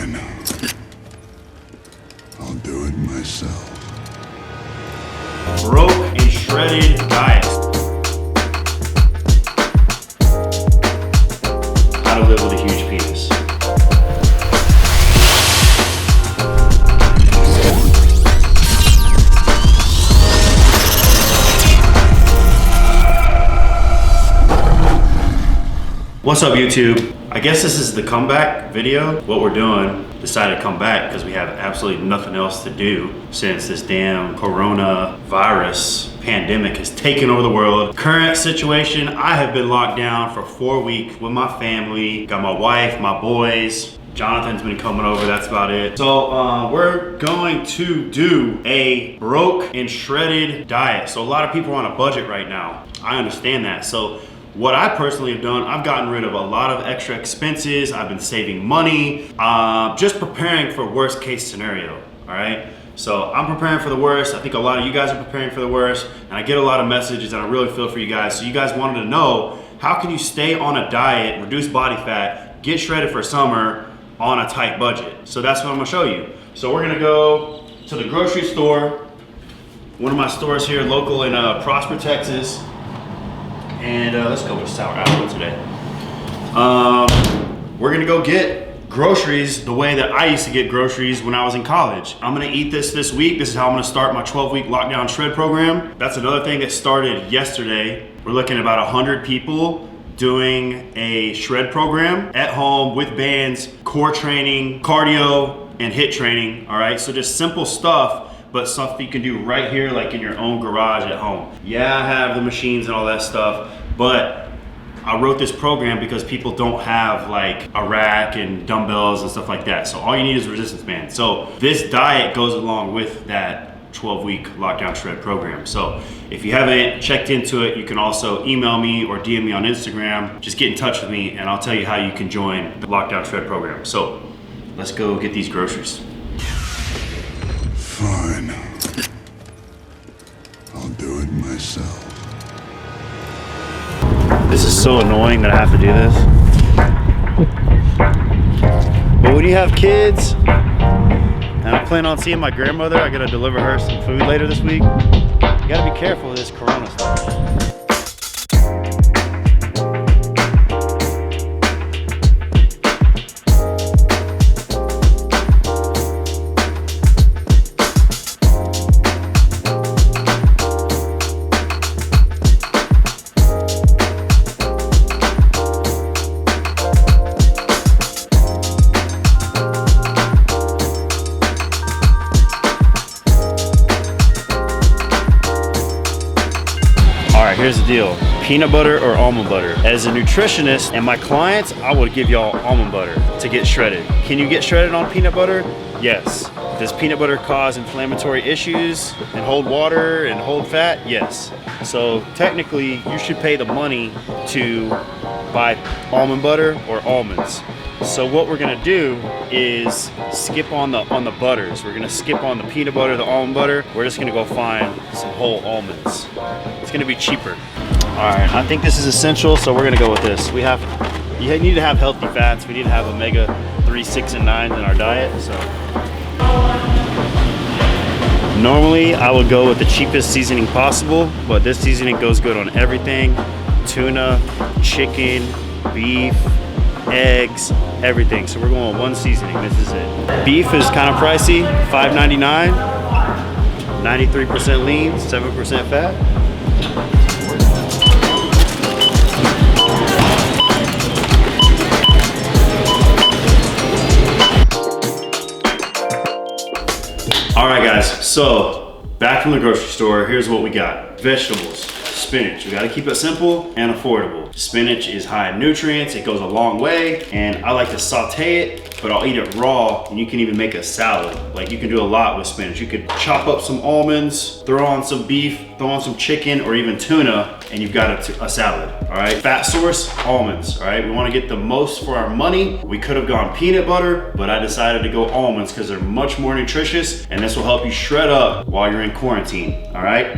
Fine. I'll do it myself. Broke and shredded diet. How to live with a huge penis. What's up, YouTube? I guess this is the comeback video. What we're doing, decided to come back because we have absolutely nothing else to do since this damn coronavirus pandemic has taken over the world. Current situation, I have been locked down for 4 weeks with my family. Got my wife, my boys. Jonathan's been coming over, that's about it. So we're going to do a broke and shredded diet. So a lot of people are on a budget right now. I understand that. So what I personally have done, I've gotten rid of a lot of extra expenses. I've been saving money, just preparing for worst case scenario, all right? So I'm preparing for the worst. I think a lot of you guys are preparing for the worst, and I get a lot of messages and I really feel for you guys. So you guys wanted to know, how can you stay on a diet, reduce body fat, get shredded for summer on a tight budget? So that's what I'm gonna show you. So we're gonna go to the grocery store, one of my stores here local in Prosper, Texas. And let's go with sour apple today. We're gonna go get groceries the way that I used to get groceries when I was in college. I'm gonna eat this week. This is how I'm gonna start my 12-week lockdown shred program. That's another thing that started yesterday. We're looking at about 100 people doing a shred program at home with bands, core training, cardio, and HIIT training, all right? So just simple stuff, but something you can do right here, like in your own garage at home. Yeah, I have the machines and all that stuff, but I wrote this program because people don't have like a rack and dumbbells and stuff like that. So all you need is a resistance band. So this diet goes along with that 12-week lockdown shred program. So if you haven't checked into it, you can also email me or DM me on Instagram. Just get in touch with me and I'll tell you how you can join the lockdown shred program. So let's go get these groceries. Fine. I'll do it myself. This is so annoying that I have to do this. But when you have kids, and I plan on seeing my grandmother, I gotta deliver her some food later this week. You gotta be careful with this corona stuff. Here's the deal, peanut butter or almond butter. As a nutritionist and my clients, I would give y'all almond butter to get shredded. Can you get shredded on peanut butter? Yes. Does peanut butter cause inflammatory issues and hold water and hold fat? Yes. So technically, you should pay the money to buy almond butter or almonds. So what we're gonna do is skip on the butters. We're gonna skip on the peanut butter, the almond butter. We're just gonna go find some whole almonds. It's gonna be cheaper. All right, I think this is essential, so we're gonna go with this. You need to have healthy fats. We need to have omega-3, 6, and 9 in our diet. So normally I would go with the cheapest seasoning possible, but this seasoning goes good on everything. Tuna, chicken, beef, eggs, everything. So we're going with one seasoning. This is it. Beef is kind of pricey, $5.99, 93% lean, 7% fat. All right, guys, so back from the grocery store, here's what we got. Vegetables, spinach. We gotta keep it simple and affordable. Spinach is high in nutrients, it goes a long way, and I like to saute it, but I'll eat it raw, and you can even make a salad. Like, you can do a lot with spinach. You could chop up some almonds, throw on some beef, throw on some chicken, or even tuna, and you've got a salad, all right? Fat source, almonds, all right? We wanna get the most for our money. We could have gone peanut butter, but I decided to go almonds because they're much more nutritious, and this will help you shred up while you're in quarantine, all right?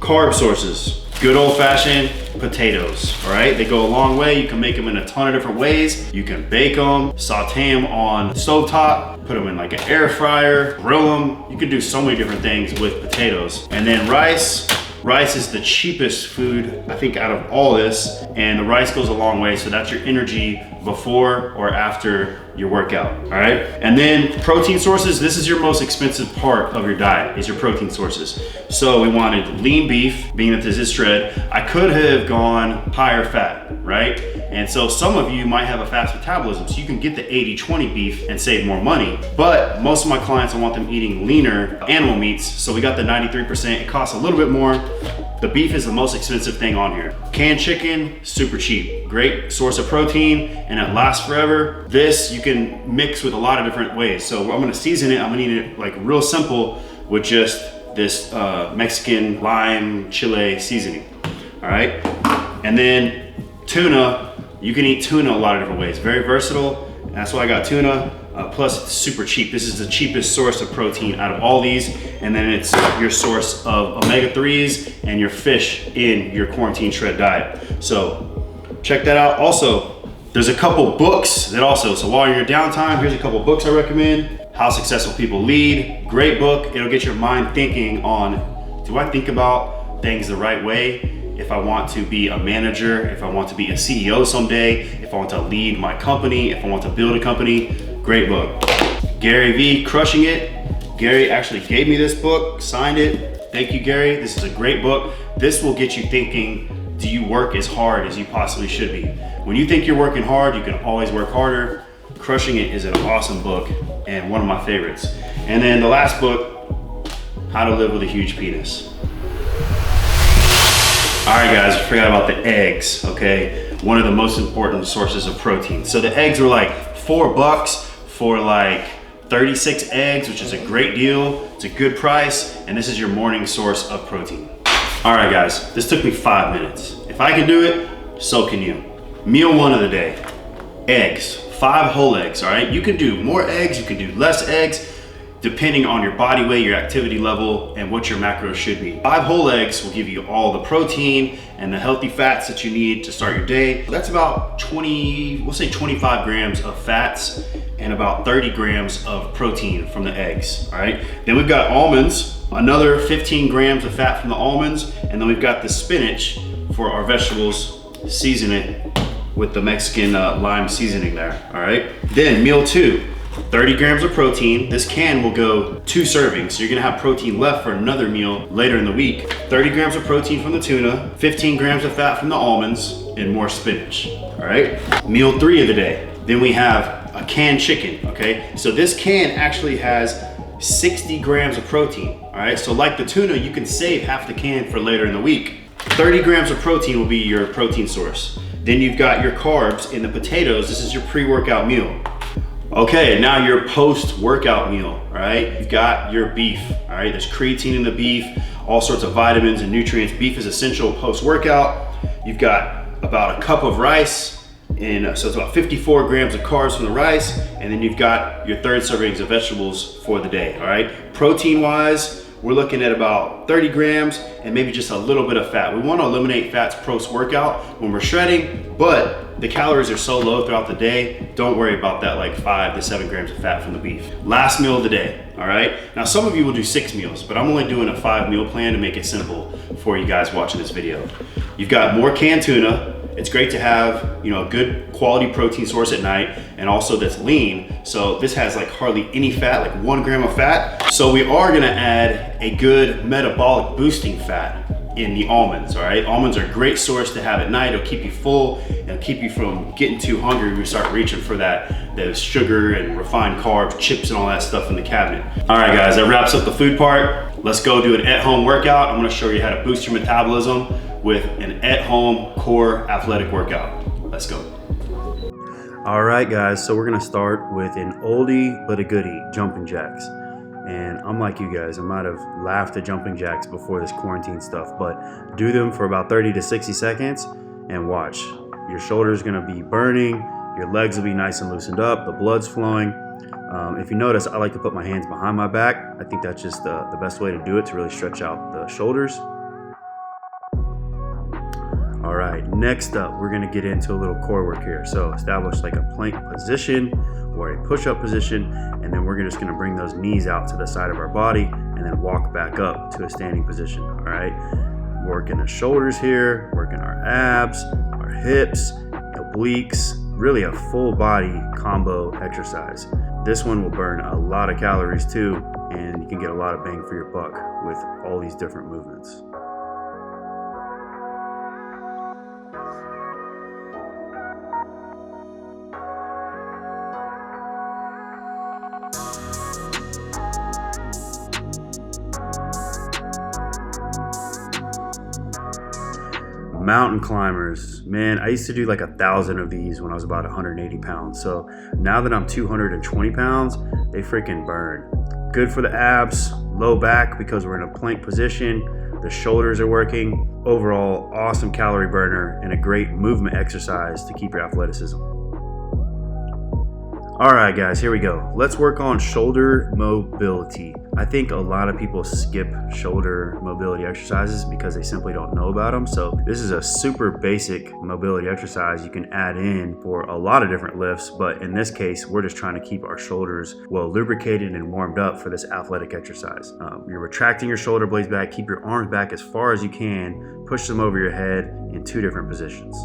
Carb sources. Good old-fashioned potatoes, all right? They go a long way. You can make them in a ton of different ways. You can bake them, saute them on stovetop, put them in like an air fryer, grill them. You can do so many different things with potatoes. And then rice. Rice is the cheapest food, I think, out of all this, and the rice goes a long way, so that's your energy before or after your workout, all right? And then protein sources, this is your most expensive part of your diet, is your protein sources. So we wanted lean beef, being that this is shred. I could have gone higher fat, right? And so some of you might have a fast metabolism, so you can get the 80-20 beef and save more money. But most of my clients, I want them eating leaner animal meats, so we got the 93%. It costs a little bit more. The beef is the most expensive thing on here. Canned chicken, super cheap. Great source of protein, and it lasts forever. This you can mix with a lot of different ways. So I'm gonna season it. I'm gonna eat it like real simple with just this Mexican lime chile seasoning, all right? And then tuna, you can eat tuna a lot of different ways. Very versatile, and that's why I got tuna. Plus it's super cheap. This is the cheapest source of protein out of all these. And then it's your source of omega-3s and your fish in your quarantine shred diet. So check that out. Also, there's a couple books that also, so while you're in your downtime, here's a couple books I recommend. How Successful People Lead, great book. It'll get your mind thinking on, do I think about things the right way? If I want to be a manager, if I want to be a CEO someday, if I want to lead my company, if I want to build a company, great book. Gary V, Crushing It. Gary actually gave me this book, signed it. Thank you, Gary. This is a great book. This will get you thinking, do you work as hard as you possibly should be? When you think you're working hard, you can always work harder. Crushing It is an awesome book and one of my favorites. And then the last book, How to Live with a Huge Penis. All right, guys, forgot about the eggs, okay? One of the most important sources of protein. So the eggs were like $4 for like 36 eggs, which is a great deal. It's a good price, and this is your morning source of protein. All right, guys, this took me 5 minutes. If I can do it, so can you. Meal one of the day, eggs, 5 whole eggs, all right? You can do more eggs, you can do less eggs, depending on your body weight, your activity level, and what your macros should be. 5 whole eggs will give you all the protein and the healthy fats that you need to start your day. That's about 20, we'll say 25 grams of fats and about 30 grams of protein from the eggs, all right? Then we've got almonds, another 15 grams of fat from the almonds, and then we've got the spinach for our vegetables. Season it with the Mexican lime seasoning there, all right? Then meal 2. 30 grams of protein. This can will go 2 servings. So you're gonna have protein left for another meal later in the week. 30 grams of protein from the tuna, 15 grams of fat from the almonds, and more spinach, all right? Meal 3 of the day. Then we have a canned chicken, okay? So this can actually has 60 grams of protein, all right? So like the tuna, you can save half the can for later in the week. 30 grams of protein will be your protein source. Then you've got your carbs in the potatoes. This is your pre-workout meal. Okay, now your post-workout meal, all right? You've got your beef, all right? There's creatine in the beef, all sorts of vitamins and nutrients. Beef is essential post-workout. You've got about a cup of rice, and so it's about 54 grams of carbs from the rice, and then you've got your 3rd servings of vegetables for the day, all right? Protein-wise, we're looking at about 30 grams and maybe just a little bit of fat. We want to eliminate fats post-workout when we're shredding, but the calories are so low throughout the day, don't worry about that like 5 to 7 grams of fat from the beef. Last meal of the day, all right? Now some of you will do 6 meals, but I'm only doing a 5 meal plan to make it simple for you guys watching this video. You've got more canned tuna. It's great to have, you know, a good quality protein source at night, and also that's lean. So this has like hardly any fat, like 1 gram of fat. So we are gonna add a good metabolic boosting fat in the almonds, all right? Almonds are a great source to have at night. It'll keep you full and keep you from getting too hungry when you start reaching for the sugar and refined carbs, chips and all that stuff in the cabinet. All right, guys, that wraps up the food part. Let's go do an at-home workout. I'm gonna show you how to boost your metabolism with an at-home core athletic workout. Let's go. All right, guys, so we're gonna start with an oldie but a goodie, jumping jacks. And I'm like you guys, I might have laughed at jumping jacks before this quarantine stuff, but do them for about 30 to 60 seconds and watch. Your shoulder's gonna be burning, your legs will be nice and loosened up, the blood's flowing. If you notice, I like to put my hands behind my back. I think that's just the best way to do it, to really stretch out the shoulders. All right, next up, we're gonna get into a little core work here. So establish like a plank position or a push-up position, and then we're just gonna bring those knees out to the side of our body and then walk back up to a standing position, all right? Working the shoulders here, working our abs, our hips, obliques, really a full body combo exercise. This one will burn a lot of calories too, and you can get a lot of bang for your buck with all these different movements. Mountain climbers, man, I used to do like 1,000 of these when I was about 180 pounds. So now that I'm 220 pounds, they freaking burn. Good for the abs, low back because we're in a plank position, the shoulders are working. Overall, awesome calorie burner and a great movement exercise to keep your athleticism. All right, guys, here we go. Let's work on shoulder mobility. I think a lot of people skip shoulder mobility exercises because they simply don't know about them. So this is a super basic mobility exercise you can add in for a lot of different lifts. But in this case, we're just trying to keep our shoulders well lubricated and warmed up for this athletic exercise. You're retracting your shoulder blades back, keep your arms back as far as you can, push them over your head in 2 different positions.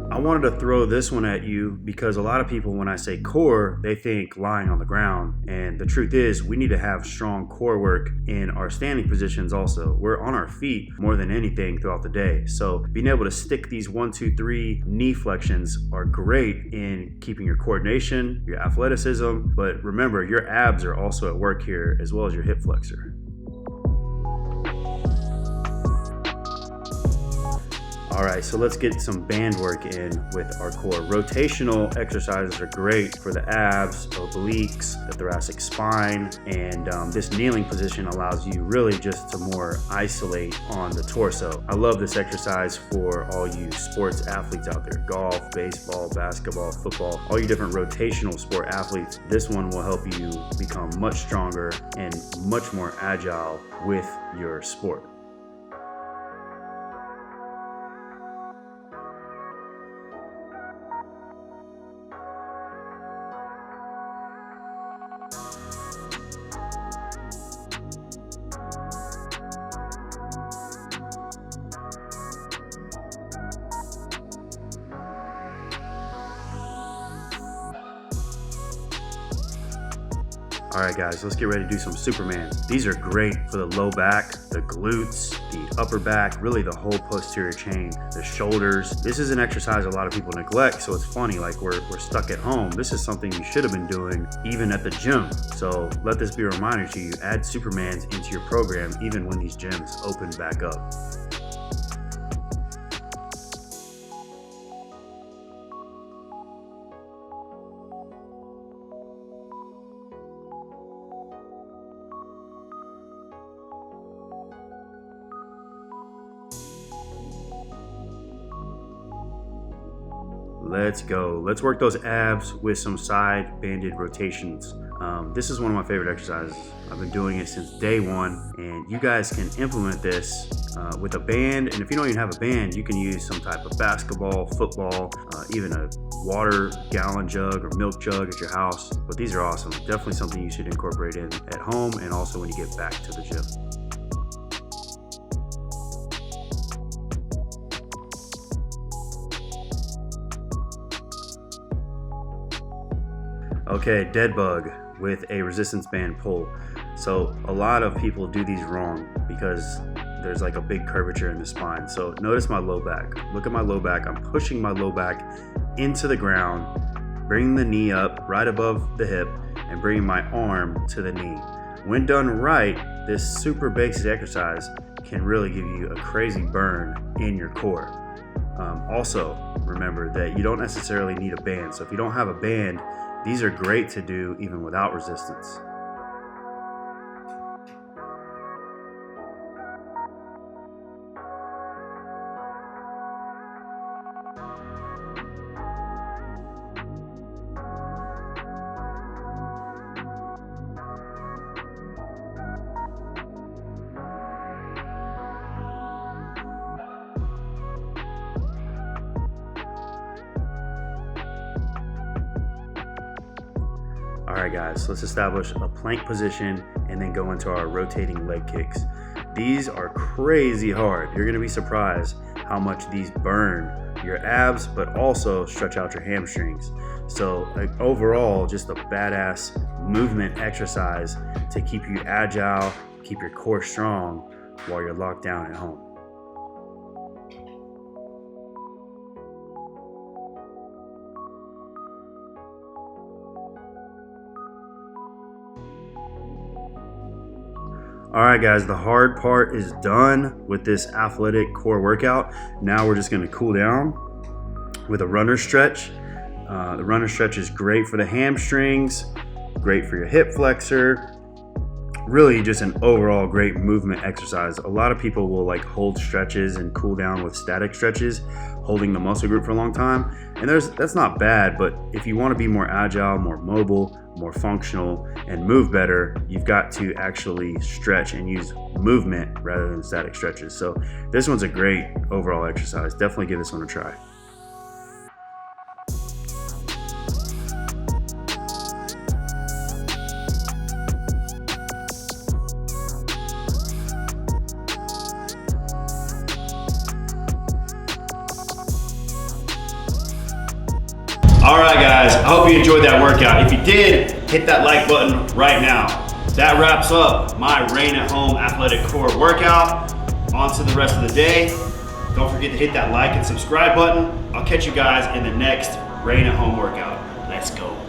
I wanted to throw this one at you because a lot of people, when I say core, they think lying on the ground. And the truth is, we need to have strong core work in our standing positions also. We're on our feet more than anything throughout the day. So being able to stick these 1, 2, 3 knee flexions are great in keeping your coordination, your athleticism. But remember, your abs are also at work here as well as your hip flexor. All right, so let's get some band work in with our core. Rotational exercises are great for the abs, obliques, the thoracic spine, and this kneeling position allows you really just to more isolate on the torso. I love this exercise for all you sports athletes out there, golf, baseball, basketball, football, all you different rotational sport athletes. This one will help you become much stronger and much more agile with your sport. All right, guys, let's get ready to do some Superman. These are great for the low back, the glutes, the upper back, really the whole posterior chain, the shoulders. This is an exercise a lot of people neglect, so it's funny, like we're stuck at home. This is something you should have been doing even at the gym. So let this be a reminder to you, add Supermans into your program even when these gyms open back up. Let's go. Let's work those abs with some side banded rotations. This is one of my favorite exercises. I've been doing it since day one, and you guys can implement this with a band. And if you don't even have a band, you can use some type of basketball, football, even a water gallon jug or milk jug at your house. But these are awesome. Definitely something you should incorporate in at home and also when you get back to the gym. Okay, dead bug with a resistance band pull. So a lot of people do these wrong because there's like a big curvature in the spine. So notice my low back. Look at my low back. I'm pushing my low back into the ground, bringing the knee up right above the hip and bringing my arm to the knee. When done right, this super basic exercise can really give you a crazy burn in your core. Also, remember that you don't necessarily need a band. So if you don't have a band, these are great to do even without resistance. right guys, let's establish a plank position and then go into our rotating leg kicks. These are crazy hard. You're gonna be surprised how much these burn your abs, but also stretch out your hamstrings. So like, overall, just a badass movement exercise to keep you agile, keep your core strong while you're locked down at home. All right guys, the hard part is done with this athletic core workout. Now we're just gonna cool down with a runner stretch. The runner stretch is great for the hamstrings, great for your hip flexor, really just an overall great movement exercise. A lot of people will like hold stretches and cool down with static stretches, holding the muscle group for a long time. And that's not bad, but if you want to be more agile, more mobile, more functional, and move better, you've got to actually stretch and use movement rather than static stretches. So this one's a great overall exercise. Definitely give this one a try. All right guys, I hope you enjoyed that workout. If you did, hit that like button right now. That wraps up my Rain at Home athletic core workout. On to the rest of the day. Don't forget to hit that like and subscribe button. I'll catch you guys in the next Rain at Home workout. Let's go.